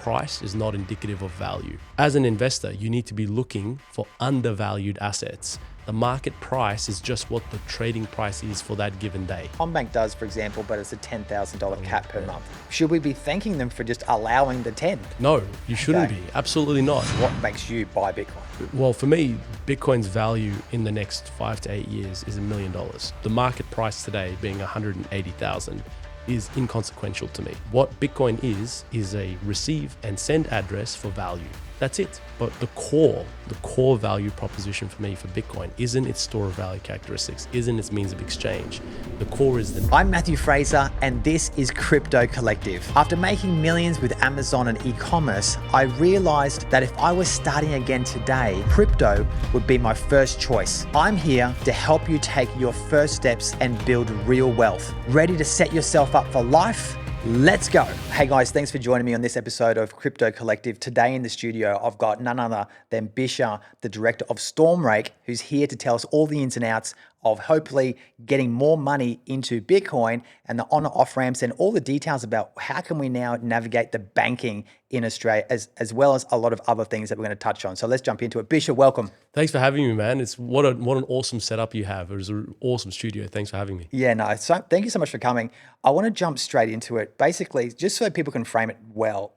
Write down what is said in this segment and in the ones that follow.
price is not indicative of value. As an investor, you need to be looking for undervalued assets. The market price is just what the trading price is for that given day. Combank does, for example, but it's a $10,000 cap per month. Should we be thanking them for just allowing the 10? No, you shouldn't be. Absolutely not. What makes you buy Bitcoin? Well, for me, Bitcoin's value in the next 5 to 8 years is $1 million. The market price today being 180,000 is inconsequential to me. What Bitcoin is a receive and send address for value. That's it. But the core value proposition for me for Bitcoin isn't its store of value characteristics, isn't its means of exchange. The core is the... I'm Matthew Fraser, and this is Crypto Collective. After making millions with Amazon and e-commerce, I realized that if I was starting again today, crypto would be my first choice. I'm here to help you take your first steps and build real wealth. Ready to set yourself up for life? Let's go. Hey guys, thanks for joining me on this episode of Crypto Collective. Today in the studio, I've got none other than Bishar, the director of Stormrake, who's here to tell us all the ins and outs of hopefully getting more money into Bitcoin and the on and off ramps and all the details about how can we now navigate the banking in Australia, as well as a lot of other things that we're going to touch on. So let's jump into it. Bishar, welcome. Thanks for having me, man. It's what an awesome setup you have. It was an awesome studio. Thanks for having me. Yeah, no, so thank you so much for coming. I want to jump straight into it. Basically, just so people can frame it well,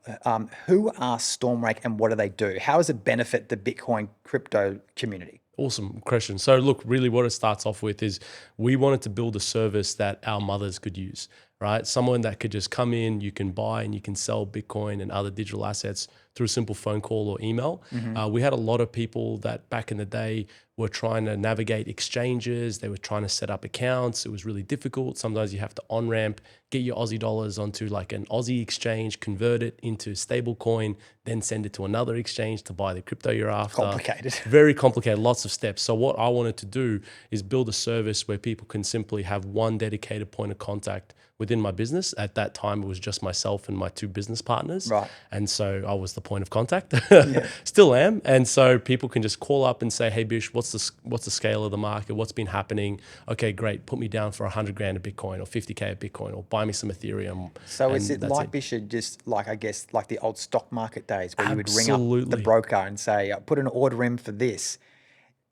who are Stormrake and what do they do? How does it benefit the Bitcoin crypto community? Awesome question. So look, really what it starts off with is we wanted to build a service that our mothers could use, right? Someone that could just come in, you can buy and you can sell Bitcoin and other digital assets through a simple phone call or email. We had a lot of people that back in the day were trying to navigate exchanges. They were trying to set up accounts. It was really difficult. Sometimes you have to on-ramp, get your Aussie dollars onto like an Aussie exchange, convert it into stable coin, then send it to another exchange to buy the crypto you're after. Complicated. Very complicated, lots of steps. So what I wanted to do is build a service where people can simply have one dedicated point of contact within my business. At that time, it was just myself and my 2 business partners. Right. And so I was the point of contact, Yeah. Still am. And so people can just call up and say, hey, Bish, what's the scale of the market? What's been happening? Okay, great. Put me down for 100 grand of Bitcoin or 50K of Bitcoin or buy me some Ethereum. So is it like Bisher, just like, I guess, like the old stock market days where you would ring up the broker and say, put an order in for this?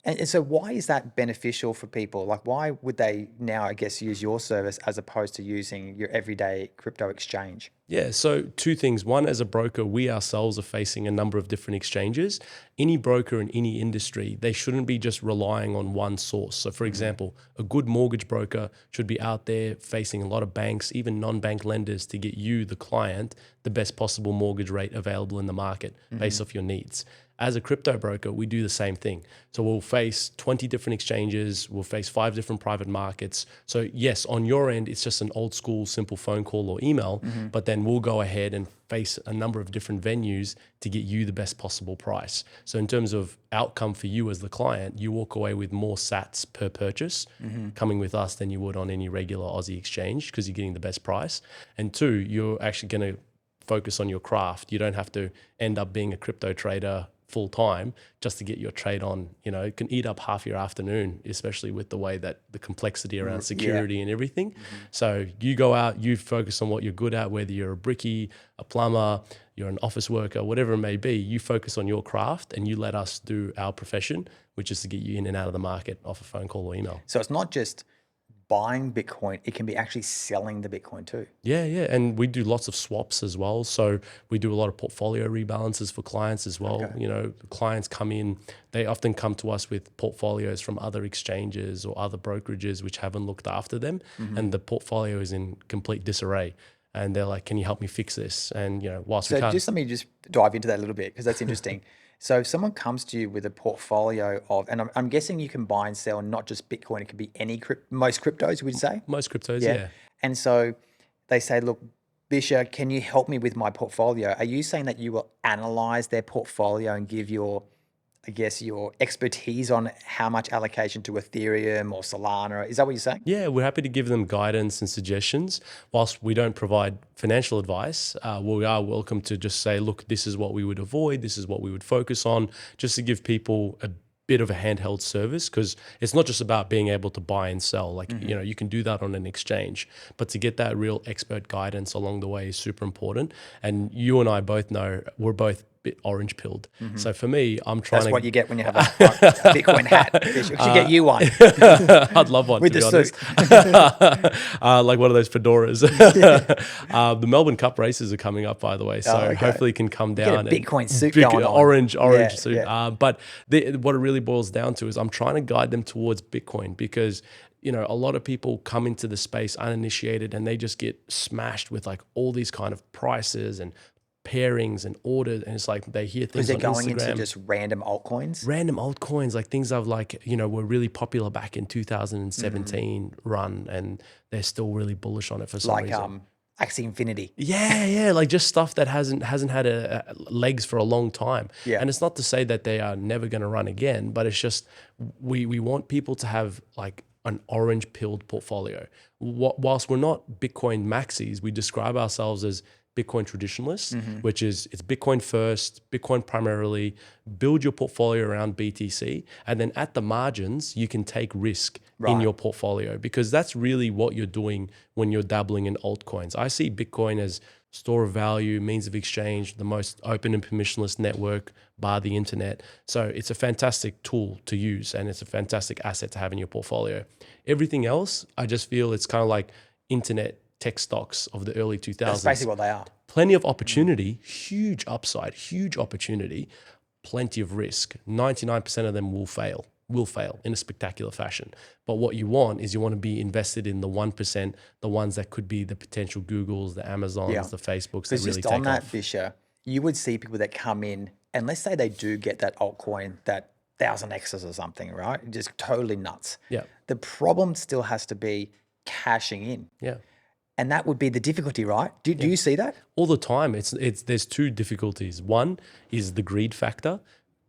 And so why is that beneficial for people? Like, why would they now, I guess, use your service as opposed to using your everyday crypto exchange? Yeah, so 2 things. One, as a broker, we ourselves are facing a number of different exchanges. Any broker in any industry, they shouldn't be just relying on one source. So for example, a good mortgage broker should be out there facing a lot of banks, even non-bank lenders, to get you, the client, the best possible mortgage rate available in the market based off your needs. As a crypto broker, we do the same thing. So we'll face 20 different exchanges, we'll face 5 different private markets. So yes, on your end, it's just an old school, simple phone call or email, but then we'll go ahead and face a number of different venues to get you the best possible price. So in terms of outcome for you as the client, you walk away with more sats per purchase coming with us than you would on any regular Aussie exchange because you're getting the best price. And 2, you're actually going to focus on your craft. You don't have to end up being a crypto trader full time just to get your trade on. You know, it can eat up half your afternoon, especially with the way that the complexity around security and everything. So you go out, you focus on what you're good at, whether you're a brickie, a plumber, you're an office worker, whatever it may be, you focus on your craft and you let us do our profession, which is to get you in and out of the market off a phone call or email. So it's not just buying Bitcoin, it can be actually selling the Bitcoin too. Yeah. And we do lots of swaps as well. So we do a lot of portfolio rebalances for clients as well. Okay. You know, clients come in, they often come to us with portfolios from other exchanges or other brokerages which haven't looked after them. And the portfolio is in complete disarray. And they're like, can you help me fix this? And, you know, whilst we can't. Just let me just dive into that a little bit because that's interesting. So if someone comes to you with a portfolio of, and I'm guessing you can buy and sell not just Bitcoin, it could be any most cryptos, would you say? Most cryptos, yeah. And so they say, look, Bisher, can you help me with my portfolio? Are you saying that you will analyze their portfolio and give your, I guess, your expertise on how much allocation to Ethereum or Solana? Is that what you're saying? Yeah, we're happy to give them guidance and suggestions. Whilst we don't provide financial advice, we are welcome to just say, look, this is what we would avoid. This is what we would focus on, just to give people bit of a handheld service, because it's not just about being able to buy and sell. Like, you can do that on an exchange, but to get that real expert guidance along the way is super important. And you and I both know we're both bit orange pilled. So for me, I'm trying That's what you get when you have a Bitcoin hat. We should get you one. I'd love one, With to be the honest. suit. Like one of those fedoras. The Melbourne Cup races are coming up, by the way. So hopefully it can come down. Get a Bitcoin suit going on. Orange Yeah, suit. yeah. But what it really boils down to is I'm trying to guide them towards Bitcoin, because a lot of people come into the space uninitiated and they just get smashed with like all these kind of prices and pairings and orders, and it's like they hear things on going Instagram. into just random altcoins, Like things I've like, were really popular back in 2017 run, and they're still really bullish on it for some reason. Axie Infinity. Yeah, like just stuff that hasn't had a legs for a long time. Yeah. And it's not to say that they are never going to run again, but it's just we want people to have like an orange pilled portfolio. Whilst we're not Bitcoin maxis, we describe ourselves as Bitcoin traditionalists, which is it's Bitcoin first, Bitcoin primarily, build your portfolio around BTC, and then at the margins, you can take risk in your portfolio, because that's really what you're doing when you're dabbling in altcoins. I see Bitcoin as store of value, means of exchange, the most open and permissionless network bar the internet. So it's a fantastic tool to use, and it's a fantastic asset to have in your portfolio. Everything else, I just feel it's kind of like internet tech stocks of the early 2000s. That's basically what they are. Plenty of opportunity, huge upside, huge opportunity, plenty of risk. 99% of them will fail in a spectacular fashion. But what you want is you want to be invested in the 1%, the ones that could be the potential Googles, the Amazons, the Facebooks that really take off. Just on that, Bisher, you would see people that come in, and let's say they do get that altcoin, that 1000Xs or something, right? Just totally nuts. Yeah. The problem still has to be cashing in. Yeah. And that would be the difficulty, right? Do you see that? All the time. There's two difficulties. One is the greed factor,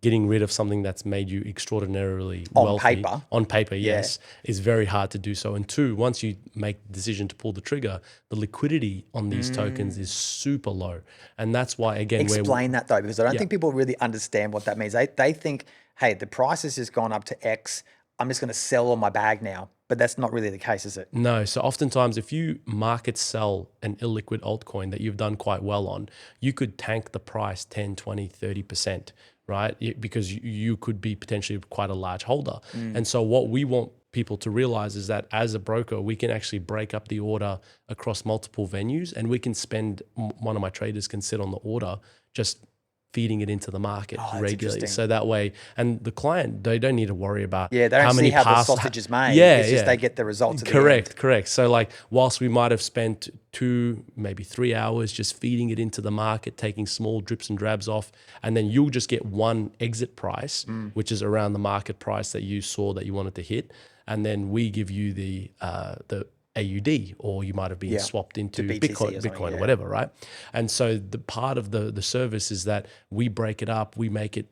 getting rid of something that's made you extraordinarily wealthy. On paper, yes, is very hard to do so. And two, once you make the decision to pull the trigger, the liquidity on these tokens is super low. And that's why, again, explain that though, because I don't think people really understand what that means. They think, hey, the price has just gone up to X. I'm just going to sell all my bag now. But that's not really the case, is it? No. So oftentimes if you market sell an illiquid altcoin that you've done quite well on, you could tank the price 10, 20, 30%, right? Because you could be potentially quite a large holder. And so what we want people to realize is that as a broker, we can actually break up the order across multiple venues, and we can spend, one of my traders can sit on the order just feeding it into the market regularly. So that way, and the client, they don't need to worry about they don't see how the sausage is made. It's just they get the results. Correct. So like, whilst we might have spent 2, maybe 3 hours just feeding it into the market, taking small drips and drabs off, and then you'll just get one exit price, which is around the market price that you saw that you wanted to hit. And then we give you the AUD, or you might have been swapped into Bitcoin or whatever, right? And so the part of the service is that we break it up, we make it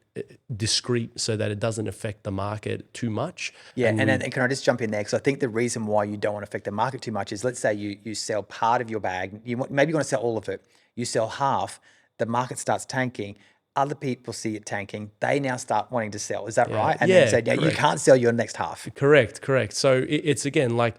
discreet so that it doesn't affect the market too much. Yeah, and then can I just jump in there? Because I think the reason why you don't want to affect the market too much is, let's say you sell part of your bag, maybe you want to sell all of it, you sell half, the market starts tanking, other people see it tanking, they now start wanting to sell. Is that right? And then say, you can't sell your next half. Correct. So it's again, like,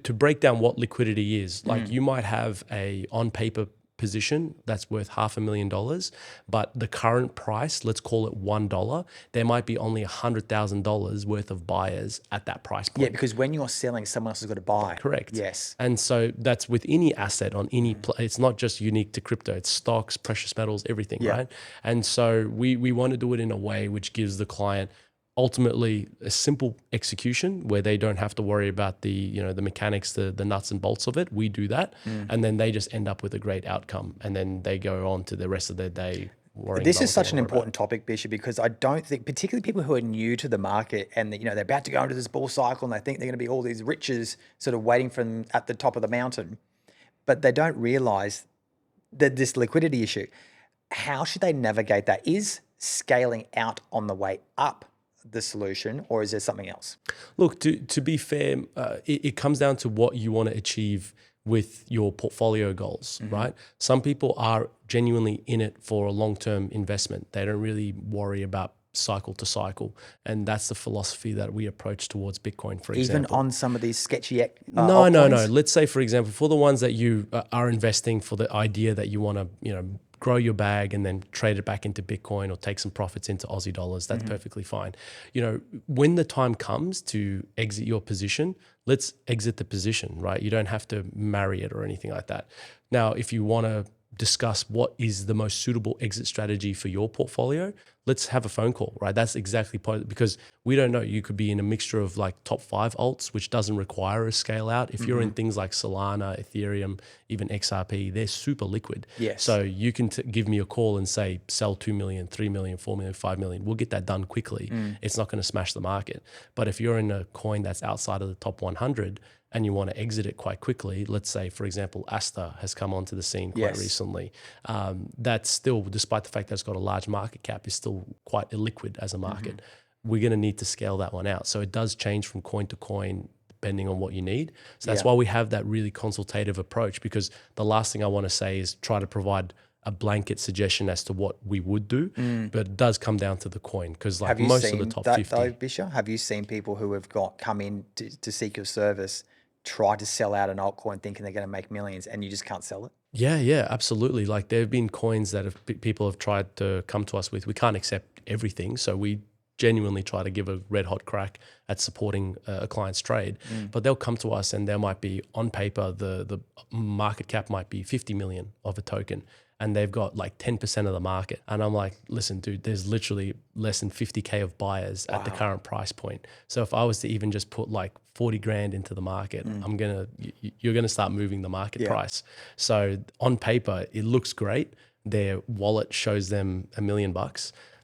to break down what liquidity is, like you might have a on paper position that's worth $500,000, but the current price, let's call it $1, there might be only $100,000 worth of buyers at that price point. Yeah, because when you're selling, someone else has got to buy. Correct. Yes. And so that's with any asset on any, it's not just unique to crypto, it's stocks, precious metals, everything, right? And so we want to do it in a way which gives the client ultimately a simple execution where they don't have to worry about the mechanics, the nuts and bolts of it. We do that, and then they just end up with a great outcome, and then they go on to the rest of their day worrying. This is such an important topic, Bishar, because I don't think, particularly people who are new to the market and they're about to go into this bull cycle and they think they're going to be all these riches sort of waiting for them at the top of the mountain, but they don't realize that this liquidity issue. How should they navigate that? Is scaling out on the way up the solution, or is there something else? Look, to be fair, it comes down to what you want to achieve with your portfolio goals, right? Some people are genuinely in it for a long-term investment. They don't really worry about cycle to cycle. And that's the philosophy that we approach towards Bitcoin, for Even example. on some of these sketchy No. altcoins? Let's say, for example, for the ones that you are investing for the idea that you want to, grow your bag and then trade it back into Bitcoin or take some profits into Aussie dollars, that's perfectly fine. When the time comes to exit your position, let's exit the position, right? You don't have to marry it or anything like that. Now, if you want to discuss what is the most suitable exit strategy for your portfolio, let's have a phone call, right? That's exactly because we don't know. You could be in a mixture of like top 5 alts, which doesn't require a scale out. If you're in things like Solana, Ethereum, even XRP, they're super liquid. Yes. So you can give me a call and say, sell 2 million, 3 million, 4 million, 5 million. We'll get that done quickly. It's not going to smash the market. But if you're in a coin that's outside of the top 100, and you want to exit it quite quickly, let's say, for example, Asta has come onto the scene quite recently. That's still, despite the fact that it's got a large market cap, is still quite illiquid as a market. We're going to need to scale that one out. So it does change from coin to coin depending on what you need. So that's why we have that really consultative approach, because the last thing I want to say is try to provide a blanket suggestion as to what we would do, but it does come down to the coin, because like most of the top 50. Though, Bisher? Have you seen people who have come in to seek your service try to sell out an altcoin thinking they're going to make millions and you just can't sell it? Yeah, absolutely. Like there have been coins that people have tried to come to us with. We can't accept everything, so we genuinely try to give a red hot crack at supporting a client's trade. But they'll come to us and there might be, on paper, the market cap might be 50 million of a token, and they've got like 10% of the market. And I'm like, listen, dude, there's literally less than 50K of buyers at the current price point. So if I was to even just put like 40 grand into the market, you're going to start moving the market price. So on paper, it looks great. Their wallet shows them $1 million,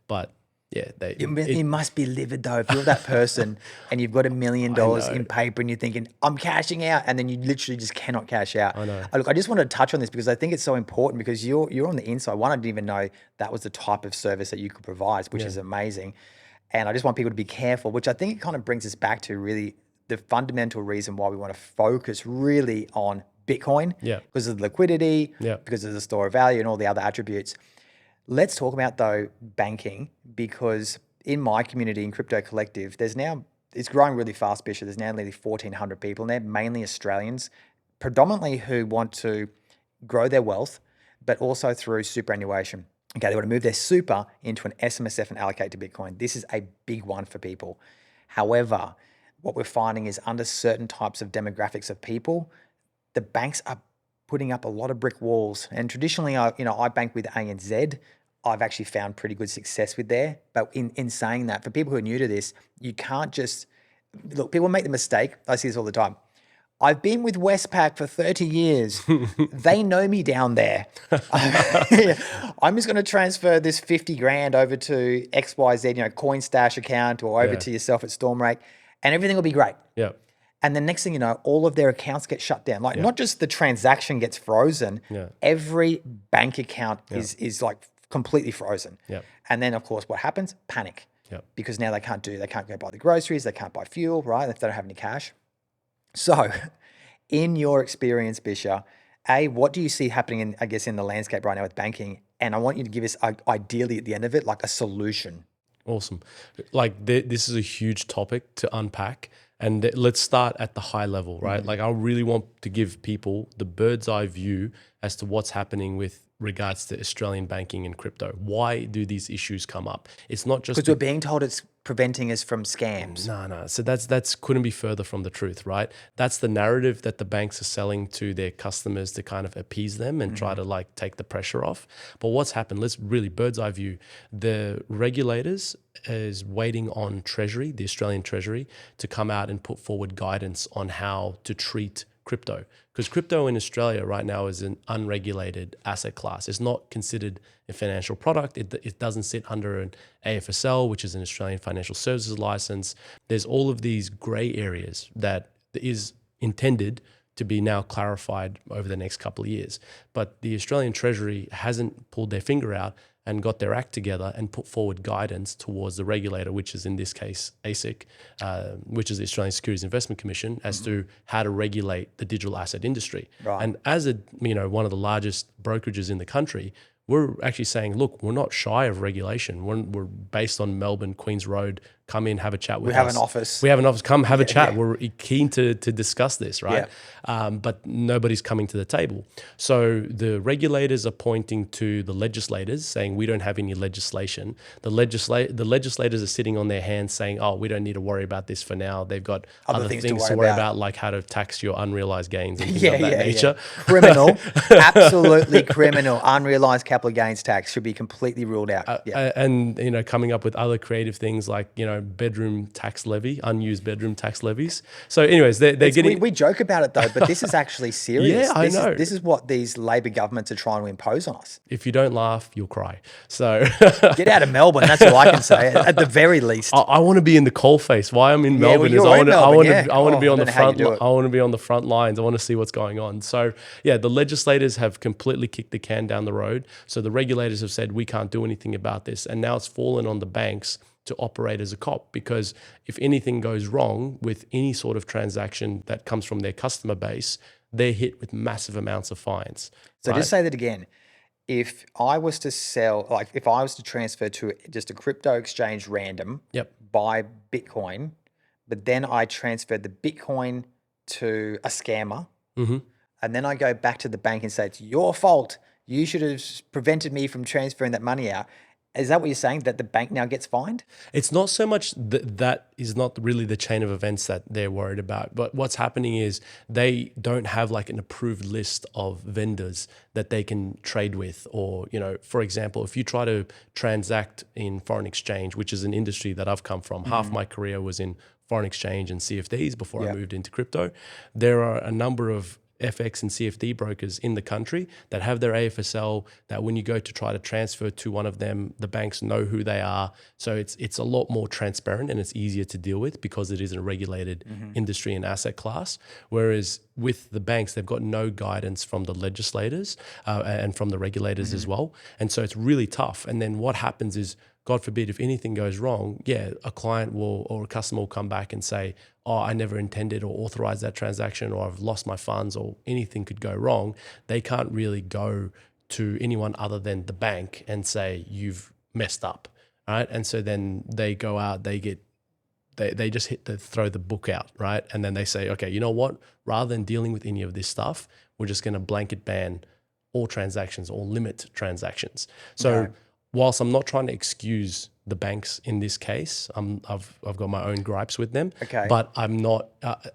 but yeah, it must be livid though. If you're that person and you've got $1 million in paper and you're thinking, I'm cashing out, and then you literally just cannot cash out. I know. Look, I just wanted to touch on this because I think it's so important, because you're on the inside. One, I didn't even know that was the type of service that you could provide, which is amazing. And I just want people to be careful, which I think it kind of brings us back to really the fundamental reason why we want to focus really on Bitcoin, because of the liquidity, because of the store of value and all the other attributes. Let's talk about, though, banking, because in my community, in Crypto Collective, it's growing really fast, Bisher. There's now nearly 1,400 people in there, mainly Australians, predominantly who want to grow their wealth, but also through superannuation. Okay, they want to move their super into an SMSF and allocate to Bitcoin. This is a big one for people. However, what we're finding is under certain types of demographics of people, the banks are putting up a lot of brick walls. And traditionally, I bank with ANZ. I've actually found pretty good success with there. But in saying that, for people who are new to this, you can't just, look, people make the mistake. I see this all the time. I've been with Westpac for 30 years. They know me down there. I'm just going to transfer this 50 grand over to XYZ, coin stash account, or over to yourself at Stormrake, and everything will be great. Yeah. And the next thing you know, all of their accounts get shut down. Like not just the transaction gets frozen, every bank account is like completely frozen. Yeah. And then of course what happens? Panic. Yeah. Because now they can't go buy the groceries, they can't buy fuel, right? If they don't have any cash. So in your experience, Bisher, what do you see happening in the landscape right now with banking? And I want you to give us ideally at the end of it, like a solution. Awesome. Like this is a huge topic to unpack. And let's start at the high level, right? Like I really want to give people the bird's eye view as to what's happening with regards to Australian banking and crypto. Why do these issues come up? It's not just because we're being told it's preventing us from scams. No. So that's couldn't be further from the truth, right? That's the narrative that the banks are selling to their customers to kind of appease them and try to like take the pressure off. But what's happened? Let's really bird's eye view. The regulators is waiting on Treasury, the Australian Treasury, to come out and put forward guidance on how to treat crypto. Because crypto in Australia right now is an unregulated asset class. It's not considered a financial product. It doesn't sit under an AFSL, which is an Australian Financial Services license. There's all of these gray areas that is intended to be now clarified over the next couple of years. But the Australian Treasury hasn't pulled their finger out and got their act together and put forward guidance towards the regulator, which is in this case ASIC, which is the Australian Securities Investment Commission, as to how to regulate the digital asset industry. Right. And as one of the largest brokerages in the country, we're actually saying, look, we're not shy of regulation. We're based on Melbourne, Queen's Road. Come in, have a chat with us. We have an office. We have an office. Come have a chat. Yeah. We're keen to discuss this, right? But nobody's coming to the table. So the regulators are pointing to the legislators, saying we don't have any legislation. The legislators are sitting on their hands, saying, oh, we don't need to worry about this for now. They've got other things to worry about, like how to tax your unrealized gains and things of that nature. Criminal, absolutely criminal. Unrealized capital gains tax should be completely ruled out. And coming up with other creative things like bedroom tax levy, unused bedroom tax levies. So, anyways, they're getting. We joke about it though, but this is actually serious. Yeah, I know. This is what these Labor governments are trying to impose on us. If you don't laugh, you'll cry. So get out of Melbourne. That's all I can say. At the very least, I want to be in the coalface. Why I'm in Melbourne is I want to be on the front. I want to be on the front lines. I want to see what's going on. So yeah, the legislators have completely kicked the can down the road. So the regulators have said we can't do anything about this, and now it's fallen on the banks to operate as a cop, because if anything goes wrong with any sort of transaction that comes from their customer base, they're hit with massive amounts of fines. So just say that again. If I was to if I was to transfer to just a crypto exchange random, buy Bitcoin, but then I transferred the Bitcoin to a scammer, and then I go back to the bank and say, it's your fault. You should have prevented me from transferring that money out. Is that what you're saying, that the bank now gets fined? It's not so much that is not really the chain of events that they're worried about. But what's happening is they don't have like an approved list of vendors that they can trade with. Or, for example, if you try to transact in foreign exchange, which is an industry that I've come from, half my career was in foreign exchange and CFDs before I moved into crypto. There are a number of FX and CFD brokers in the country that have their AFSL, that when you go to try to transfer to one of them, the banks know who they are. So it's a lot more transparent and it's easier to deal with because it is a regulated industry and asset class. Whereas with the banks, they've got no guidance from the legislators and from the regulators as well. And so it's really tough. And then what happens is, God forbid, if anything goes wrong, a client or a customer will come back and say, oh, I never intended or authorized that transaction, or I've lost my funds, or anything could go wrong. They can't really go to anyone other than the bank and say, you've messed up, right? And so then they go out, they just throw the book out, right? And then they say, okay, you know what? Rather than dealing with any of this stuff, we're just going to blanket ban all transactions or limit transactions. So whilst I'm not trying to excuse the banks in this case, I've got my own gripes with them. But I'm not.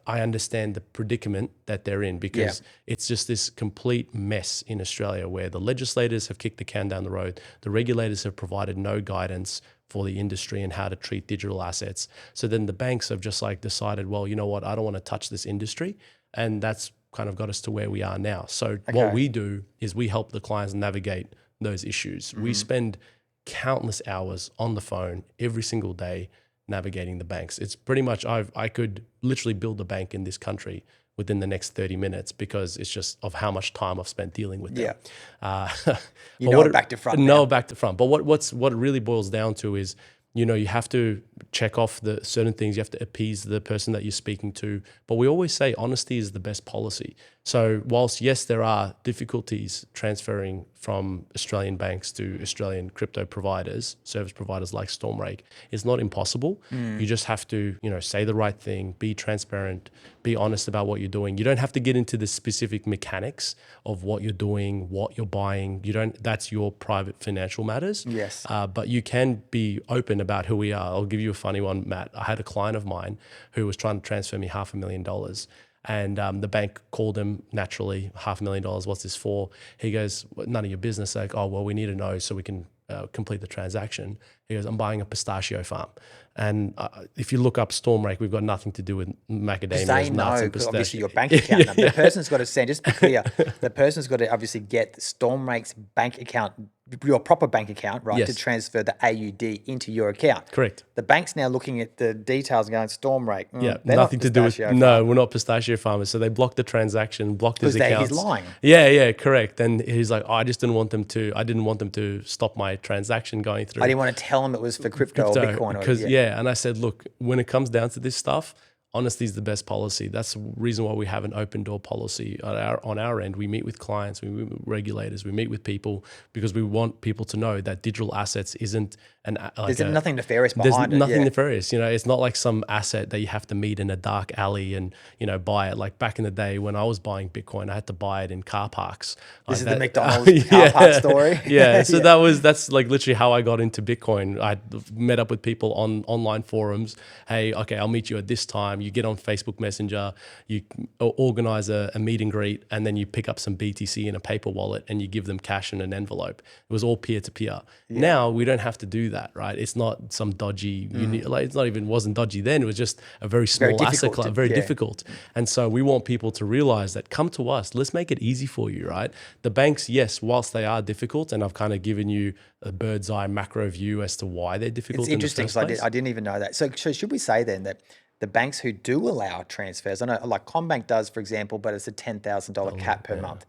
I understand the predicament that they're in, because it's just this complete mess in Australia where the legislators have kicked the can down the road. The regulators have provided no guidance for the industry and how to treat digital assets. So then the banks have just decided, well, you know what? I don't want to touch this industry, and that's kind of got us to where we are now. So what we do is we help the clients navigate those issues. We spend countless hours on the phone every single day navigating the banks. It's pretty much, I could literally build a bank in this country within the next 30 minutes because it's just of how much time I've spent dealing with them. Back to front. Back to front. But what it really boils down to is, you have to check off the certain things. You have to appease the person that you're speaking to. But we always say honesty is the best policy. So whilst, yes, there are difficulties transferring from Australian banks to Australian crypto providers, service providers like Stormrake, it's not impossible. You just have to, say the right thing, be transparent, be honest about what you're doing. You don't have to get into the specific mechanics of what you're doing, what you're buying. That's your private financial matters. Yes. But you can be open about who we are. I'll give you a funny one, Matt. I had a client of mine who was trying to transfer me $500,000. And the bank called him naturally, $500,000, what's this for? He goes, none of your business. Like, oh, well, we need to know so we can complete the transaction. He goes, I'm buying a pistachio farm. And if you look up Stormrake, we've got nothing to do with macadamias, they nuts, know, and because obviously your bank account number. The person's got to send, just to be clear, the person's got to obviously get Stormrake's bank account, your proper bank account, right, to transfer the AUD into your account. Correct. The bank's now looking at the details and going, Stormrake, nothing to do with, no, we're not pistachio farmers. So they blocked the transaction, blocked his accounts. He's lying. Yeah, correct. And he's like, I didn't want them to stop my transaction going through. I didn't want to tell him it was for crypto or Bitcoin. And I said, look, when it comes down to this stuff, honesty is the best policy. That's the reason why we have an open door policy on our end. We meet with clients, we meet with regulators, we meet with people because we want people to know that digital assets isn't there's nothing nefarious behind it. There's nothing nefarious. You know, it's not like some asset that you have to meet in a dark alley and, you know, buy it. Like back in the day when I was buying Bitcoin, I had to buy it in car parks. This is the McDonald's car park story. Yeah. So that's like literally how I got into Bitcoin. I met up with people on online forums. Hey, okay, I'll meet you at this time. You get on Facebook Messenger, you organize a meet and greet, and then you pick up some BTC in a paper wallet and you give them cash in an envelope. It was all peer to peer. Now we don't have to do that, right? It's not some dodgy, like it's not even, wasn't dodgy then. It was just a very small asset class, very difficult. And so we want people to realize that come to us, let's make it easy for you, right? The banks, yes, whilst they are difficult, and I've kind of given you a bird's eye macro view as to why they're difficult. It's interesting because I didn't even know that. So should we say then that the banks who do allow transfers, I know like Combank does, for example, but it's a $10,000 cap per month.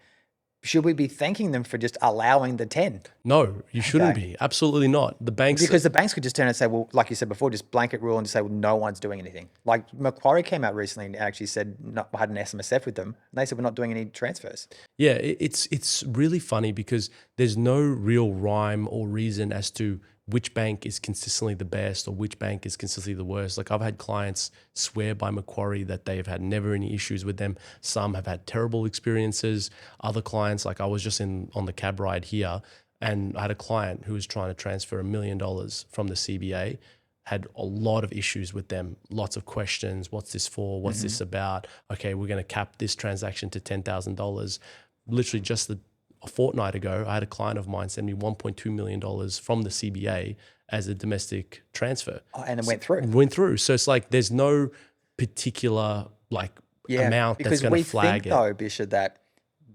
Should we be thanking them for just allowing the 10? No, you shouldn't be. Absolutely not. The banks, because the banks could just turn and say, well, like you said before, just blanket rule and just say, well, no one's doing anything. Like Macquarie came out recently and actually said, had an SMSF with them. And they said, we're not doing any transfers. Yeah, it's really funny because there's no real rhyme or reason as to which bank is consistently the best or which bank is consistently the worst. Like I've had clients swear by Macquarie that they've had never any issues with them. Some have had terrible experiences. Other clients, like I was just on the cab ride here and I had a client who was trying to transfer $1 million from the CBA, had a lot of issues with them, lots of questions. What's this for? What's this about? Okay, we're going to cap this transaction to $10,000. Literally just a fortnight ago, I had a client of mine send me $1.2 million from the CBA as a domestic transfer. Oh, and it went through. Went through. So it's like there's no particular amount that's going to flag it. Though, Bishar, that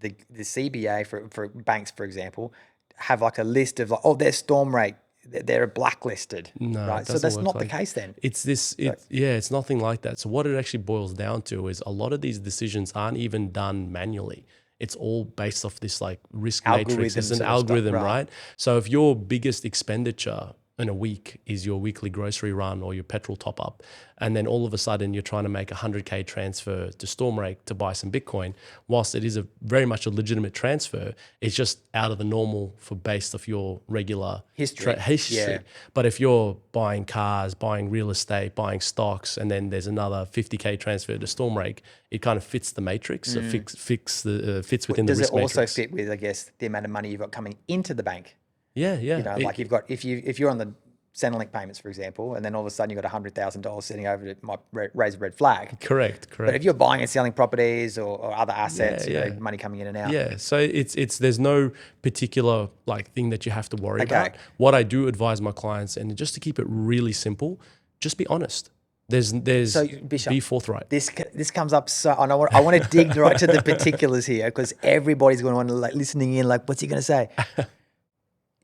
the CBA for banks, for example, have like a list of like, oh, they're Stormrake, they're blacklisted. No, right? So that's not the case then. It's this, it's nothing like that. So what it actually boils down to is a lot of these decisions aren't even done manually. It's all based off this like risk matrix. It's an algorithm, right? So if your biggest expenditure in a week is your weekly grocery run or your petrol top up, and then all of a sudden you're trying to make a 100K transfer to Stormrake to buy some Bitcoin, whilst it is very much a legitimate transfer, it's just out of the normal for based off your regular history. Yeah. But if you're buying cars, buying real estate, buying stocks, and then there's another 50K transfer to Stormrake, it kind of fits the matrix. It fits within the risk matrix. Does it also fit with, I guess, the amount of money you've got coming into the bank? Yeah. You know, like you've got, if you're on the Centrelink payments, for example, and then all of a sudden you've got $100,000 sitting over it, might raise a red flag. Correct. But if you're buying and selling properties or other assets, you know, money coming in and out. Yeah. So it's there's no particular like thing that you have to worry about. What I do advise my clients, and just to keep it really simple, just be honest. There's so, Bishar, be forthright. This comes up so, and I want to dig right to the particulars here because everybody's going to want to like listening in, like, what's he going to say?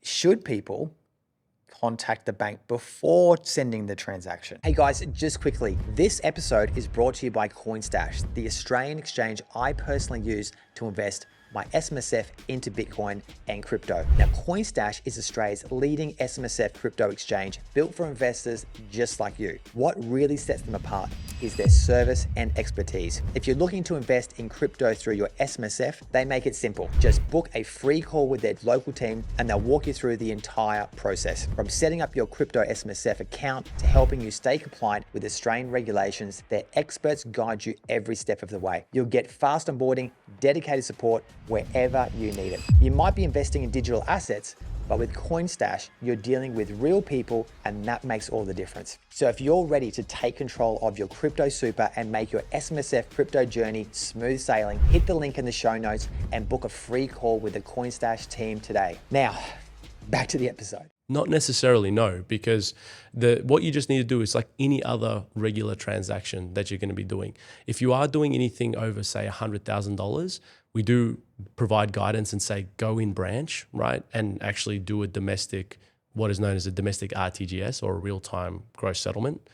Should people contact the bank before sending the transaction? Hey guys, just quickly, this episode is brought to you by CoinStash, the Australian exchange I personally use to invest my SMSF into Bitcoin and crypto. Now, CoinStash is Australia's leading SMSF crypto exchange built for investors just like you. What really sets them apart is their service and expertise. If you're looking to invest in crypto through your SMSF, they make it simple. Just book a free call with their local team and they'll walk you through the entire process. From setting up your crypto SMSF account to helping you stay compliant with Australian regulations, their experts guide you every step of the way. You'll get fast onboarding, dedicated support wherever you need it. You might be investing in digital assets, but with CoinStash, you're dealing with real people and that makes all the difference. So if you're ready to take control of your crypto super and make your SMSF crypto journey smooth sailing, hit the link in the show notes and book a free call with the CoinStash team today. Now, back to the episode. Not necessarily, no, because what you just need to do is like any other regular transaction that you're going to be doing. If you are doing anything over, say, $100,000, we do provide guidance and say go in branch, right, and actually do a domestic, what is known as a domestic RTGS or a real-time gross settlement.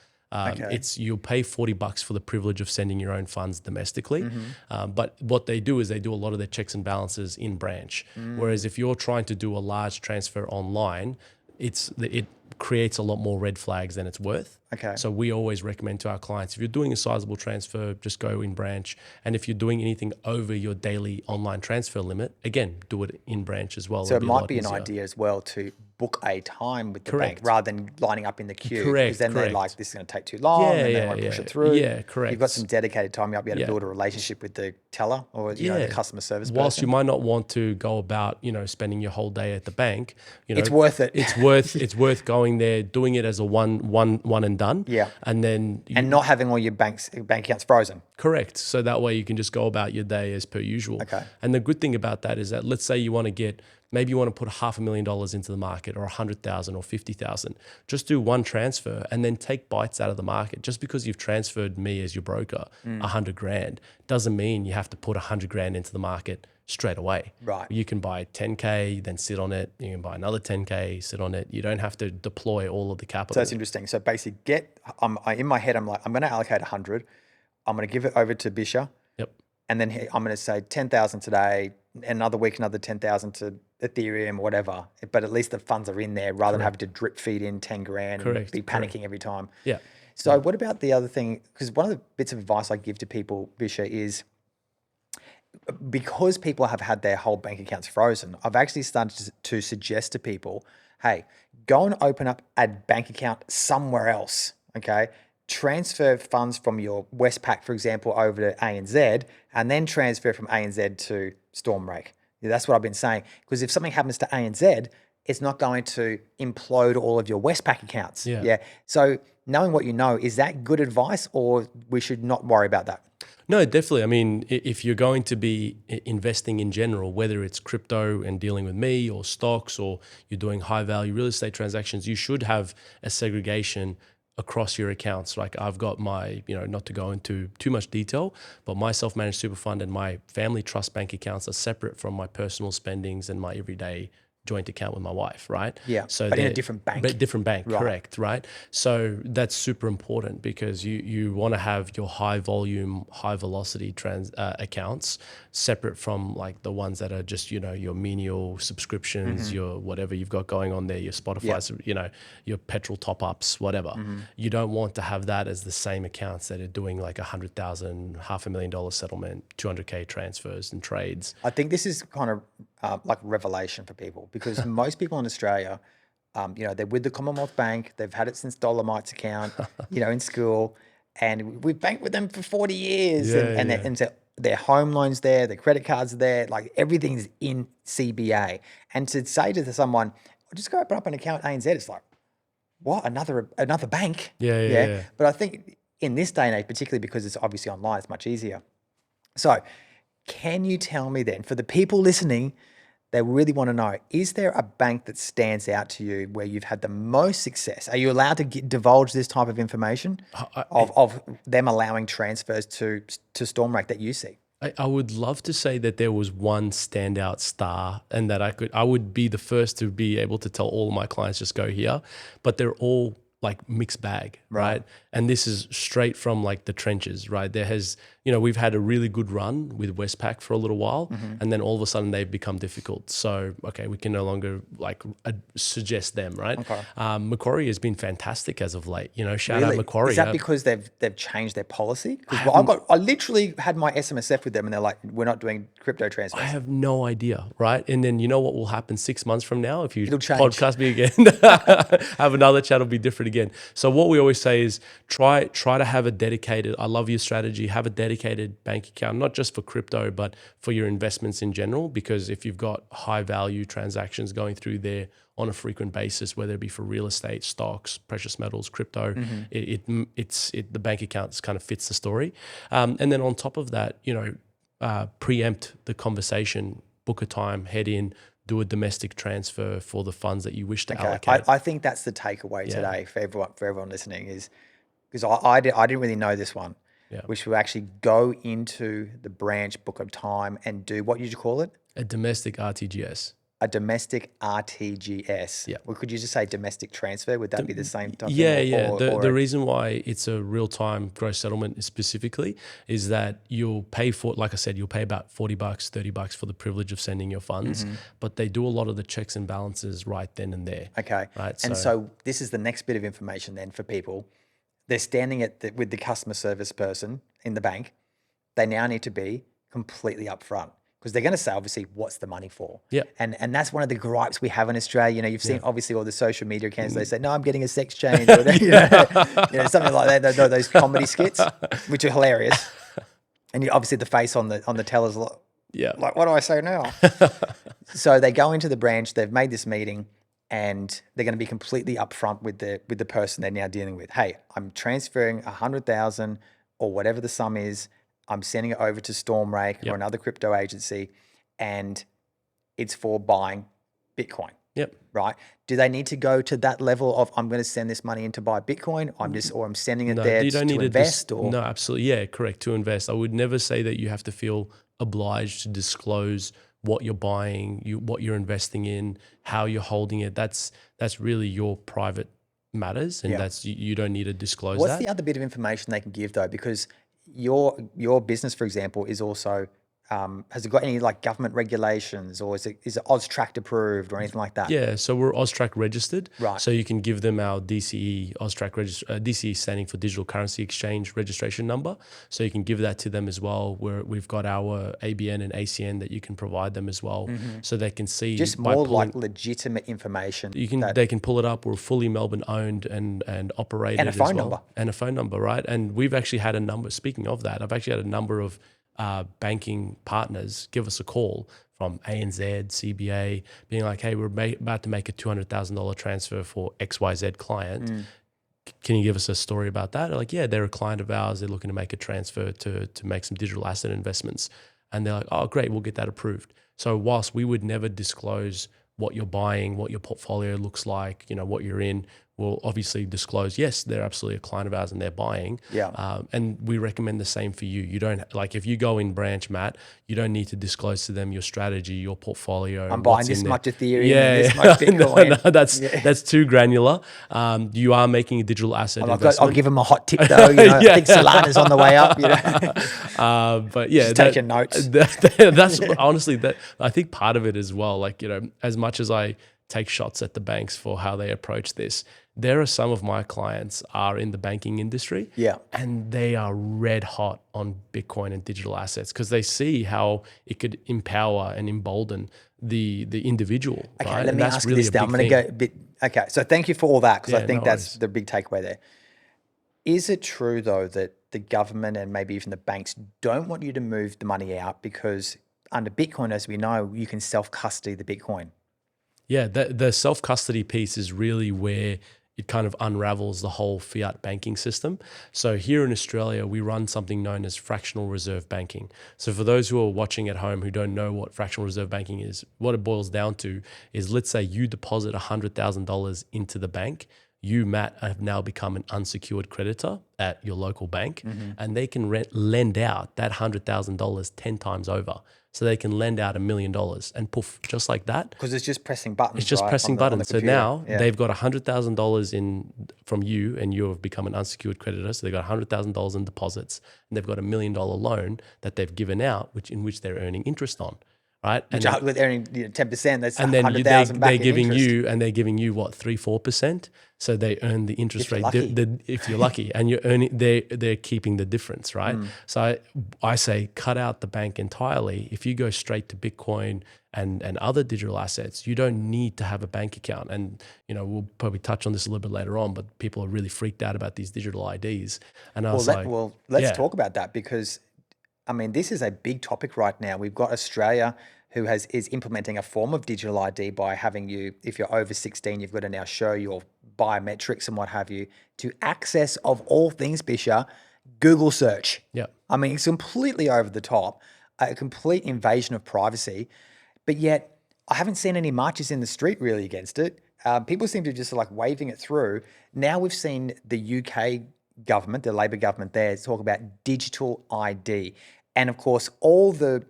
You'll pay $40 for the privilege of sending your own funds domestically. But what they do is they do a lot of their checks and balances in branch. Whereas if you're trying to do a large transfer online, it creates a lot more red flags than it's worth. Okay. So we always recommend to our clients, if you're doing a sizable transfer, just go in branch. And if you're doing anything over your daily online transfer limit, again, do it in branch as well. So It'll it a might lot be an easier. idea as well to book a time with the bank Correct. rather than lining up in the queue. Correct, Because then they're correct. like, this is going to take too long, and they want to push it through. Yeah, correct. You've got some dedicated time. You might be able to Yeah. build a relationship with the teller or the customer service Whilst person. you might not want to go about, spending your whole day at the bank, It's worth it. It's worth going there, doing it as a one and done. Yeah. And then And not having all your bank accounts frozen. correct. So that way you can just go about your day as per usual. Okay. And the good thing about that is that, let's say you want to maybe you want to put $500,000 into the market, or 100,000 or 50,000. Just do one transfer and then take bites out of the market. Just because you've transferred me as your broker $100,000 doesn't mean you have to put $100,000 into the market straight away. Right. You can buy 10K, then sit on it. You can buy another 10K, sit on it. You don't have to deploy all of the capital. So that's interesting. So basically, in my head, I'm like, I'm going to allocate 100. I'm going to give it over to Bishar. Yep. And then I'm going to say 10,000 today, another week, another 10,000 to Ethereum or whatever. But at least the funds are in there rather than having to drip feed in 10 grand and be panicking every time. Yeah. So what about the other thing? Because one of the bits of advice I give to people, Bisher, is because people have had their whole bank accounts frozen, I've actually started to suggest to people, hey, go and open up a bank account somewhere else, okay? Transfer funds from your Westpac, for example, over to ANZ, and then transfer from ANZ to Stormrake. Yeah, that's what I've been saying. Because if something happens to ANZ, it's not going to implode all of your Westpac accounts. Yeah. So knowing what you know, is that good advice, or we should not worry about that? No, definitely. I mean, if you're going to be investing in general, whether it's crypto and dealing with me, or stocks, or you're doing high value real estate transactions, you should have a segregation across your accounts. Like I've got my, not to go into too much detail, but my self-managed super fund and my family trust bank accounts are separate from my personal spendings and my everyday joint account with my wife, right? Yeah, so but in a different bank. But different bank, Right. correct, right? So that's super important, because you want to have your high volume, high velocity accounts separate from like the ones that are just, your menial subscriptions, your whatever you've got going on there, your Spotify, your petrol top ups, whatever. You don't want to have that as the same accounts that are doing like 100,000, $500,000 settlement, 200K transfers and trades. I think this is kind of like revelation for people, because most people in Australia, they're with the Commonwealth Bank. They've had it since Dolomite's account, in school, and we've banked with them for 40 years. And so their home loans there, their credit cards are there, like everything's in CBA. And to say to someone, just go open up an account at ANZ, it's like, what, another bank? Yeah. But I think in this day and age, particularly because it's obviously online, it's much easier. So can you tell me then, for the people listening, they really want to know, is there a bank that stands out to you where you've had the most success? Are you allowed to divulge this type of information of them allowing transfers to Stormrake that you see? I would love to say that there was one standout star, and that I would be the first to be able to tell all of my clients, just go here, but they're all like mixed bag, right? And this is straight from like the trenches, right? There has, we've had a really good run with Westpac for a little while, and then all of a sudden they've become difficult. So, okay, we can no longer like suggest them, right? Okay. Macquarie has been fantastic as of late, shout Really? out Macquarie. Is that because they've changed their policy? Because I literally had my SMSF with them, and they're like, we're not doing crypto transfers. I have no idea, right? And then you know what will happen 6 months from now if you It'll change. podcast me again, have another chat, it'll be different again. So what we always say is try to have a dedicated, I love your strategy, have a dedicated bank account, not just for crypto, but for your investments in general, because if you've got high value transactions going through there on a frequent basis, whether it be for real estate, stocks, precious metals, crypto, the bank accounts kind of fits the story. And then on top of that, preempt the conversation, book a time, head in, do a domestic transfer for the funds that you wish to allocate. I think that's the takeaway today for everyone listening, is because I didn't really know this one, which will actually go into the branch, book a time, and do, what did you call it? A domestic RTGS. a domestic RTGS. Yeah. Or could you just say domestic transfer? Would that be the same type Yeah, thing? yeah. The reason why it's a real-time gross settlement specifically is that you'll pay for, like I said, you'll pay about $40, $30 for the privilege of sending your funds, but they do a lot of the checks and balances right then and there. Okay. Right. And so this is the next bit of information then for people. They're standing with the customer service person in the bank. They now need to be completely upfront because they're going to say, obviously, what's the money for? Yeah. And that's one of the gripes we have in Australia. You know, you've seen obviously all the social media accounts. They say, no, I'm getting a sex change, or you know, something like that. Those comedy skits, which are hilarious. And obviously the face on the teller's like, what do I say now? So they go into the branch. They've made this meeting, and they're going to be completely upfront with the person they're now dealing with. Hey, I'm transferring 100,000 or whatever the sum is. I'm sending it over to Stormrake or another crypto agency, and it's for buying Bitcoin. Yep. Right. Do they need to go to that level of I'm going to send this money in to buy Bitcoin? I'm sending it there to invest? No, absolutely. Yeah, correct. To invest. I would never say that you have to feel obliged to disclose what you're buying, what you're investing in, how you're holding it. That's really your private matters, and that's you don't need to disclose that. What's the other bit of information they can give though? Because your business, for example, is also has it got any like government regulations, or is it AusTrack approved or anything like that? Yeah, so we're AusTrack registered. Right. So you can give them our DCE, AusTrack DCE standing for Digital Currency Exchange registration number. So you can give that to them as well. We've got our ABN and ACN that you can provide them as well, so they can see. Just more like legitimate information. They can pull it up. We're fully Melbourne owned and operated, and a phone as well. number. And a phone number, right? And we've actually had a number. Speaking of that, I've actually had a number of banking partners give us a call from ANZ, CBA, being like, hey, we're about to make a $200,000 transfer for XYZ client. Can you give us a story about that? They're like, yeah, they're a client of ours. They're looking to make a transfer to make some digital asset investments. And they're like, oh, great, we'll get that approved. So whilst we would never disclose what you're buying, what your portfolio looks like, what you're in, we'll obviously disclose, yes, they're absolutely a client of ours and they're buying. Yeah. And we recommend the same for you. You don't, like if you go in branch, Matt, you don't need to disclose to them your strategy, your portfolio. I'm buying this much Ethereum and this much Bitcoin. No, that's too granular. You are making a digital asset investment. I'll give them a hot tip though. I think Solana's on the way up. But yeah, just taking notes. That's honestly I think part of it as well. Like, as much as I take shots at the banks for how they approach this, there are some of my clients are in the banking industry, and they are red hot on Bitcoin and digital assets because they see how it could empower and embolden the individual. Okay, right? let me ask you this now. I'm going to go a bit. Okay, so thank you for all that because I think that's the big takeaway there. Is it true though that the government and maybe even the banks don't want you to move the money out because under Bitcoin, as we know, you can self-custody the Bitcoin? Yeah, the self-custody piece is really where it kind of unravels the whole fiat banking system. So here in Australia, we run something known as fractional reserve banking. So for those who are watching at home who don't know what fractional reserve banking is, what it boils down to is, let's say you deposit $100,000 into the bank. You, Matt, have now become an unsecured creditor at your local bank, and they can lend out that $100,000 10 times over. So they can lend out $1 million and poof, just like that. Because it's just pressing buttons. It's just pressing buttons. So now they've got $100,000 in from you, and you have become an unsecured creditor. So they've got $100,000 in deposits, and they've got $1 million loan that they've given out, in which they're earning interest on. Right, which are earning 10%. That's and then they're giving you what 3-4%. So they earn the interest rate if you're lucky, and you're earning. They're keeping the difference, right? So I say cut out the bank entirely. If you go straight to Bitcoin and other digital assets, you don't need to have a bank account. And we'll probably touch on this a little bit later on, but people are really freaked out about these digital IDs. And I was let's talk about that because, I mean, this is a big topic right now. We've got Australia who is implementing a form of digital ID by having you, if you're over 16, you've got to now show your biometrics and what have you to access, of all things, Bishar, Google search. Yeah. I mean, it's completely over the top, a complete invasion of privacy, but yet I haven't seen any marches in the street really against it. People seem to just like waving it through. Now we've seen the UK government, the Labor government there, talk about digital ID. And of course, all the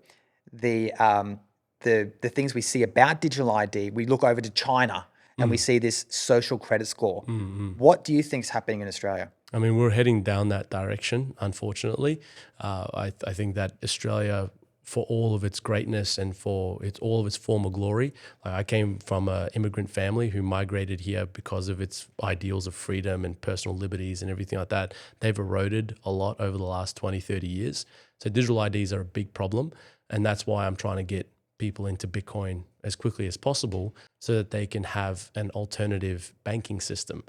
the things we see about digital ID, we look over to China and we see this social credit score. What do you think is happening in Australia? I mean, we're heading down that direction, unfortunately. I think that Australia, for all of its greatness and for all of its former glory, like I came from an immigrant family who migrated here because of its ideals of freedom and personal liberties and everything like that. They've eroded a lot over the last 20, 30 years. So digital IDs are a big problem. And that's why I'm trying to get people into Bitcoin as quickly as possible so that they can have an alternative banking system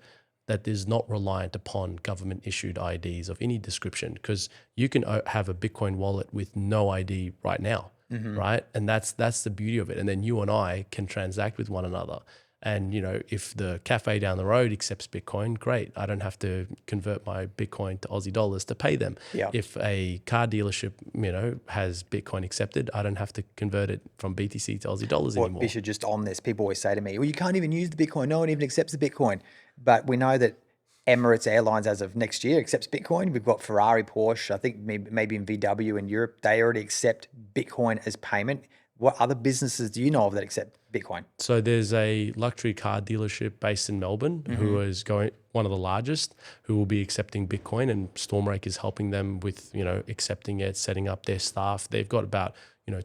that is not reliant upon government issued IDs of any description, because you can have a Bitcoin wallet with no ID right now, right? And that's the beauty of it. And then you and I can transact with one another. And, you know, if the cafe down the road accepts Bitcoin, great. I don't have to convert my Bitcoin to Aussie dollars to pay them. Yeah. If a car dealership, you know, has Bitcoin accepted, I don't have to convert it from BTC to Aussie dollars anymore. Bisher, just on this, people always say to me, well, you can't even use the Bitcoin. No one even accepts the Bitcoin. But we know that Emirates Airlines, as of next year, accepts Bitcoin. We've got Ferrari, Porsche, I think maybe in VW in Europe, they already accept Bitcoin as payment. What other businesses do you know of that accept Bitcoin? So there's a luxury car dealership based in Melbourne who is one of the largest, who will be accepting Bitcoin, and Stormrake is helping them with, you know, accepting it, setting up their staff. They've got about,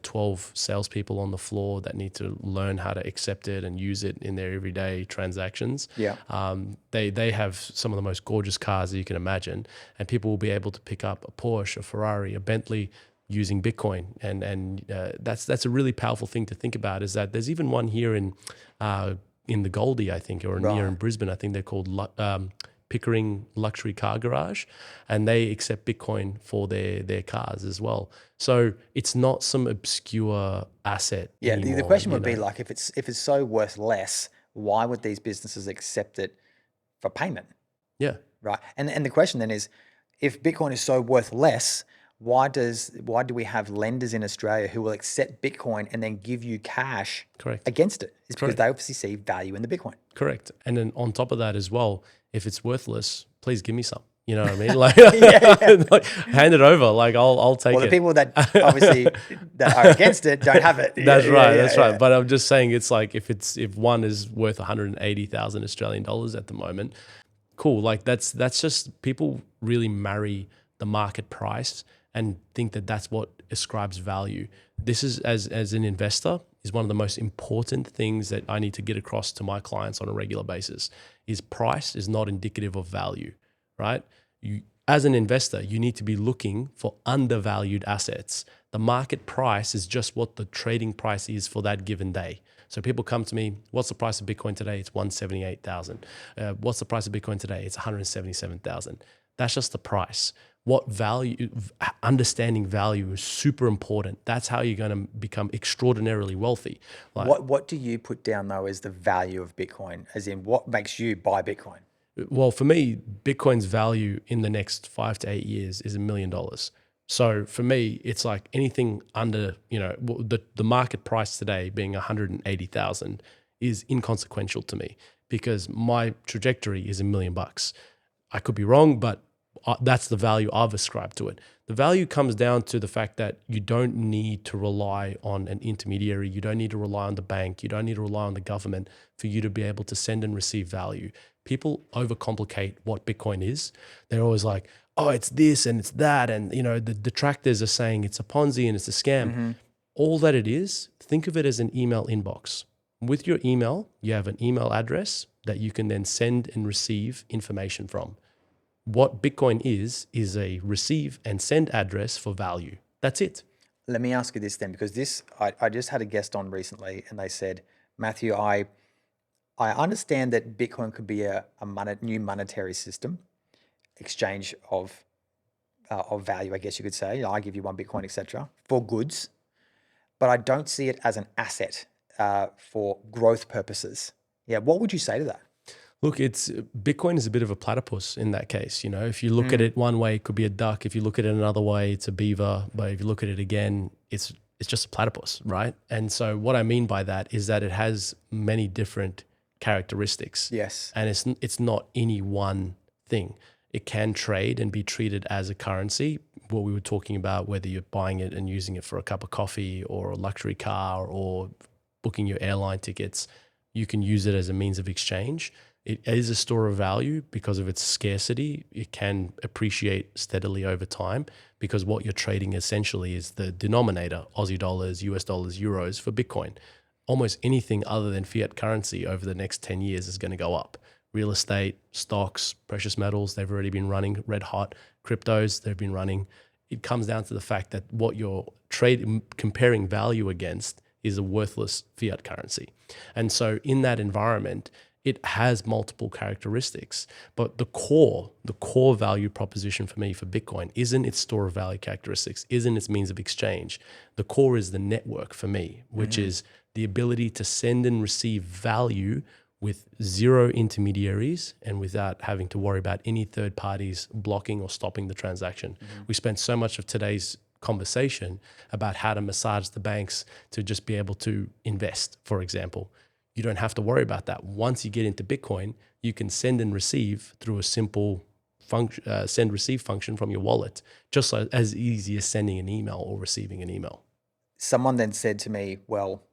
12 salespeople on the floor that need to learn how to accept it and use it in their everyday transactions. Yeah. They have some of the most gorgeous cars that you can imagine, and people will be able to pick up a Porsche, a Ferrari, a Bentley using Bitcoin. And that's a really powerful thing to think about, is that there's even one here in the Goldie, I think, or here in Brisbane. I think they're called Pickering Luxury Car Garage, and they accept Bitcoin for their cars as well. So it's not some obscure asset. Yeah, anymore, the question would be like, if it's so worth less, why would these businesses accept it for payment? Yeah. Right. And the question then is, if Bitcoin is so worth less, why do we have lenders in Australia who will accept Bitcoin and then give you cash against it? It's because they obviously see value in the Bitcoin. Correct. And then on top of that as well, if it's worthless, please give me some. You know what I mean? Like, like, hand it over. Like I'll take it. Well, the people that obviously that are against it don't have it. That's right. That's right. But I'm just saying, it's like if one is worth 180,000 Australian dollars at the moment, cool. Like that's just, people really marry the market price and think that that's what ascribes value. This is, as an investor, is one of the most important things that I need to get across to my clients on a regular basis. Is price is not indicative of value, right? As an investor, you need to be looking for undervalued assets. The market price is just what the trading price is for that given day. So people come to me, what's the price of Bitcoin today? It's 178,000. What's the price of Bitcoin today? It's 177,000. That's just the price. What value, understanding value is super important. That's how you're going to become extraordinarily wealthy. Like, what do you put down though as the value of Bitcoin? As in, what makes you buy Bitcoin? Well, for me, Bitcoin's value in the next 5 to 8 years is $1 million. So for me, it's like anything under, the market price today being 180,000 is inconsequential to me, because my trajectory is $1 million. I could be wrong, but that's the value I've ascribed to it. The value comes down to the fact that you don't need to rely on an intermediary. You don't need to rely on the bank. You don't need to rely on the government for you to be able to send and receive value. People overcomplicate what Bitcoin is. They're always like, oh, it's this and it's that. And, the detractors are saying it's a Ponzi and it's a scam. Mm-hmm. All that it is, think of it as an email inbox. With your email, you have an email address that you can then send and receive information from. What Bitcoin is a receive and send address for value. That's it. Let me ask you this then, because I just had a guest on recently and they said, Matthew, I understand that Bitcoin could be a new monetary system, exchange of value, I guess you could say. I give you one Bitcoin, etc., for goods, but I don't see it as an asset for growth purposes. Yeah, what would you say to that? Look, Bitcoin is a bit of a platypus in that case. If you look at it one way, it could be a duck. If you look at it another way, it's a beaver. But if you look at it again, it's just a platypus, right? And so what I mean by that is that it has many different characteristics. Yes. And it's not any one thing. It can trade and be treated as a currency what we were talking about, whether you're buying it and using it for a cup of coffee or a luxury car or booking your airline tickets, you can use it as a means of exchange. It is a store of value because of its scarcity. It can appreciate steadily over time because what you're trading essentially is the denominator, Aussie dollars, US dollars, euros for Bitcoin. Almost anything other than fiat currency over the next 10 years is going to go up. Real estate, stocks, precious metals, they've already been running red hot. Cryptos, they've been running. It comes down to the fact that what you're comparing value against is a worthless fiat currency. And so in that environment, it has multiple characteristics, but the core value proposition for me for Bitcoin isn't its store of value characteristics, isn't its means of exchange. The core is the network for me, which is the ability to send and receive value with zero intermediaries and without having to worry about any third parties blocking or stopping the transaction. We spent so much of today's conversation about how to massage the banks to just be able to invest, for example. You don't have to worry about that. Once you get into Bitcoin, you can send and receive through a simple send-receive function from your wallet, just as easy as sending an email or receiving an email. Someone then said to me, well,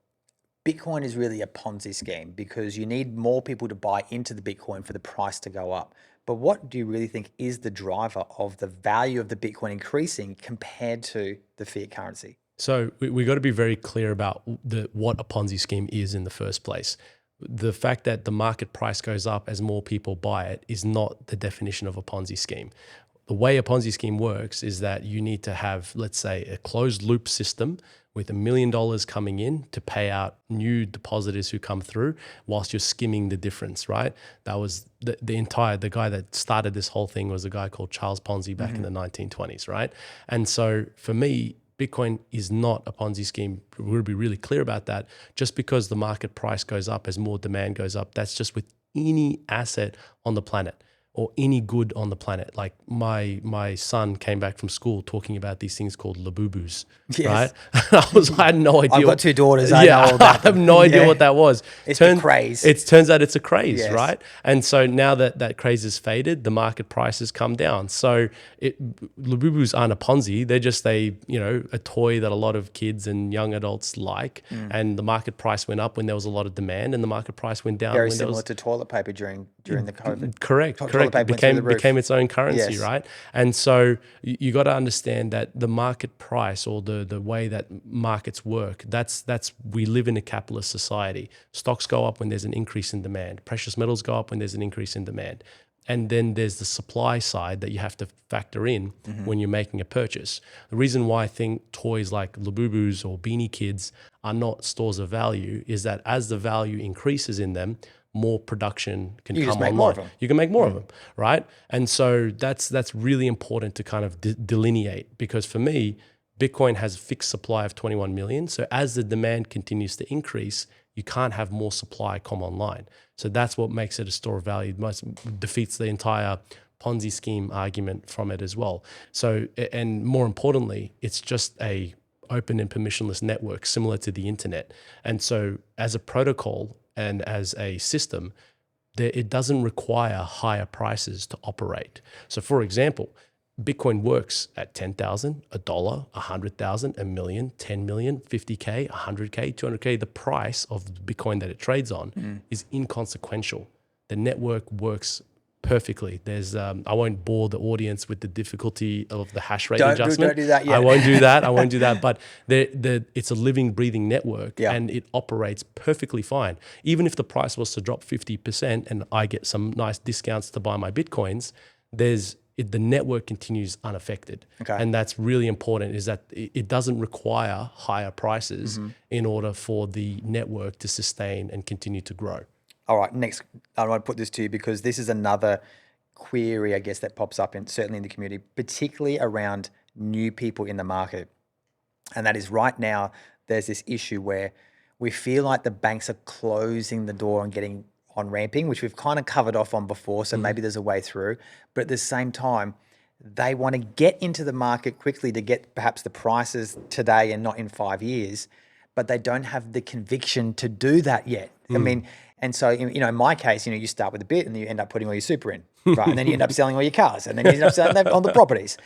Bitcoin is really a Ponzi scheme because you need more people to buy into the Bitcoin for the price to go up. But what do you really think is the driver of the value of the Bitcoin increasing compared to the fiat currency? So we got to be very clear about what a Ponzi scheme is in the first place. The fact that the market price goes up as more people buy it is not the definition of a Ponzi scheme. The way a Ponzi scheme works is that you need to have, let's say, a closed loop system with $1 million coming in to pay out new depositors who come through whilst you're skimming the difference, right? That was the guy that started this whole thing was a guy called Charles Ponzi back in the 1920s, right? And so for me, Bitcoin is not a Ponzi scheme. We'll be really clear about that. Just because the market price goes up as more demand goes up, that's just with any asset on the planet or any good on the planet. Like my son came back from school talking about these things called labubus, right? I had no idea. I've got two daughters. I know all about I have no idea what that was. It's a craze. It turns out it's a craze, right? And so now that craze has faded, the market prices come down. So labubus aren't a Ponzi. They're just a toy that a lot of kids and young adults like. And the market price went up when there was a lot of demand, and the market price went down. Very similar to toilet paper during the COVID. Correct. Became its own currency, right? And so you got to understand that the market price or the way that markets work, that's we live in a capitalist society. Stocks go up when there's an increase in demand. Precious metals go up when there's an increase in demand. And then there's the supply side that you have to factor in when you're making a purchase. The reason why I think toys like Labubus or Beanie Kids are not stores of value is that as the value increases in them, more production can come online. You can make more of them, right? And so that's really important to kind of delineate, because for me, Bitcoin has a fixed supply of 21 million. So as the demand continues to increase, you can't have more supply come online. So that's what makes it a store of value. Defeats the entire Ponzi scheme argument from it as well. So, and more importantly, it's just a open and permissionless network similar to the internet. And so as a protocol and as a system, it doesn't require higher prices to operate. So for example, Bitcoin works at 10,000, $1, 100,000, $1 million, 10 million, 50K, 100K, 200K. The price of the Bitcoin that it trades on is inconsequential. The network works perfectly. There's I won't bore the audience with the difficulty of the hash rate adjustment. Don't do that yet. I won't do that. But it's a living, breathing network, and it operates perfectly fine. Even if the price was to drop 50% and I get some nice discounts to buy my Bitcoins, the network continues unaffected. Okay. And that's really important, is that it doesn't require higher prices in order for the network to sustain and continue to grow. All right, next, I want to put this to you because this is another query, I guess, that pops up certainly in the community, particularly around new people in the market. And that is right now, there's this issue where we feel like the banks are closing the door on getting on ramping, which we've kind of covered off on before. So maybe there's a way through, but at the same time, they want to get into the market quickly to get perhaps the prices today and not in 5 years, but they don't have the conviction to do that yet. I mean, and so, in my case, you start with a bit and you end up putting all your super in, right? And then you end up selling all your cars and then you end up selling on the properties.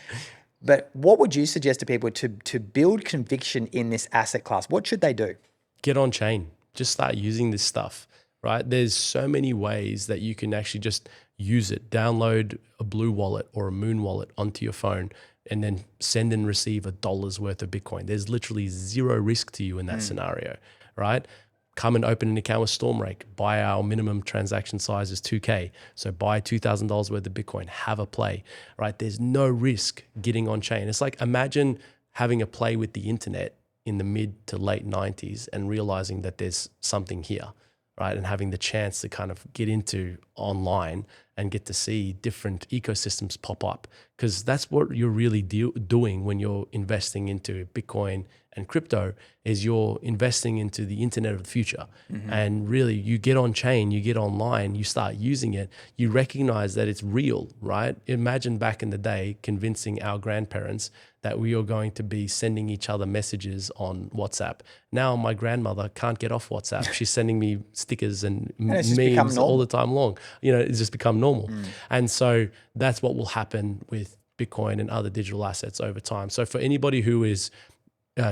But what would you suggest to people to build conviction in this asset class? What should they do? Get on chain. Just start using this stuff, right? There's so many ways that you can actually just use it. Download a Blue wallet or a Moon wallet onto your phone and then send and receive $1 worth of Bitcoin. There's literally zero risk to you in that scenario, right? Come and open an account with Stormrake. Buy our minimum transaction size is 2K. So buy $2,000 worth of Bitcoin, have a play, right? There's no risk getting on chain. It's like, imagine having a play with the internet in the mid to late 90s and realizing that there's something here, right? And having the chance to kind of get into online and get to see different ecosystems pop up, because that's what you're really doing when you're investing into Bitcoin and crypto, is you're investing into the internet of the future. And really, you get on chain, you get online, you start using it, you recognize that it's real, right? Imagine back in the day convincing our grandparents that we are going to be sending each other messages on WhatsApp. Now my grandmother can't get off WhatsApp. She's sending me stickers and memes all the time long. You know, it's just become normal. And so that's what will happen with Bitcoin and other digital assets over time. So for anybody who is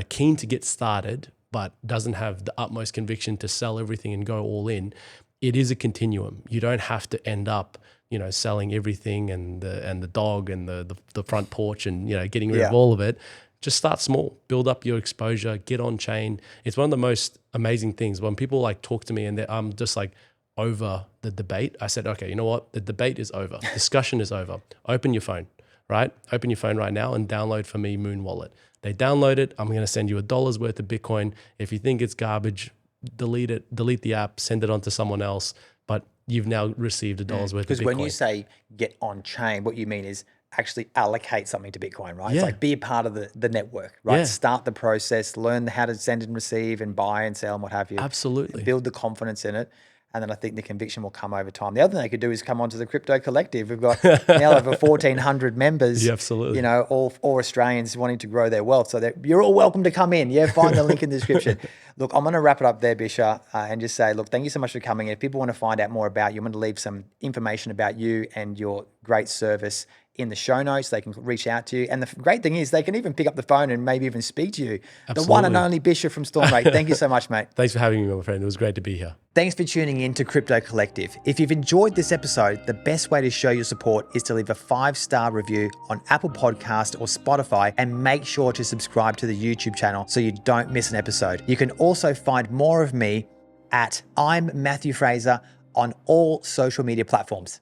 keen to get started but doesn't have the utmost conviction to sell everything and go all in, it is a continuum. You don't have to end up, you know, selling everything and the dog and the front porch and, you know, getting rid of all of it. Just start small, build up your exposure, get on chain. It's one of the most amazing things when people like talk to me and I'm just like over the debate. I said, okay, you know what? The debate is over. Discussion is over. Open your phone, right? Open your phone right now and download for me Moon Wallet. They download it. I'm going to send you $1 worth of Bitcoin. If you think it's garbage, delete it, delete the app, send it on to someone else. But you've now received $1 worth of Bitcoin. Because when you say get on chain, what you mean is actually allocate something to Bitcoin, right? It's like be a part of the network, right? Start the process, learn how to send and receive and buy and sell and what have you. Absolutely. Build the confidence in it. And then I think the conviction will come over time. The other thing they could do is come onto the Crypto Collective. We've got now over 1,400 members. Yeah, absolutely. You know, all Australians wanting to grow their wealth. So you're all welcome to come in. Yeah, find the link in the description. Look, I'm going to wrap it up there, Bishar, and just say, look, thank you so much for coming. If people want to find out more about you, I'm going to leave some information about you and your great service in the show notes. They can reach out to you. And the great thing is they can even pick up the phone and maybe even speak to you. Absolutely. The one and only Bisher from Stormrake. Thank you so much, mate. Thanks for having me, my friend. It was great to be here. Thanks for tuning in to Crypto Collective. If you've enjoyed this episode, the best way to show your support is to leave a 5-star review on Apple Podcast or Spotify, and make sure to subscribe to the YouTube channel so you don't miss an episode. You can also find more of me at I'm Matthew Fraser on all social media platforms.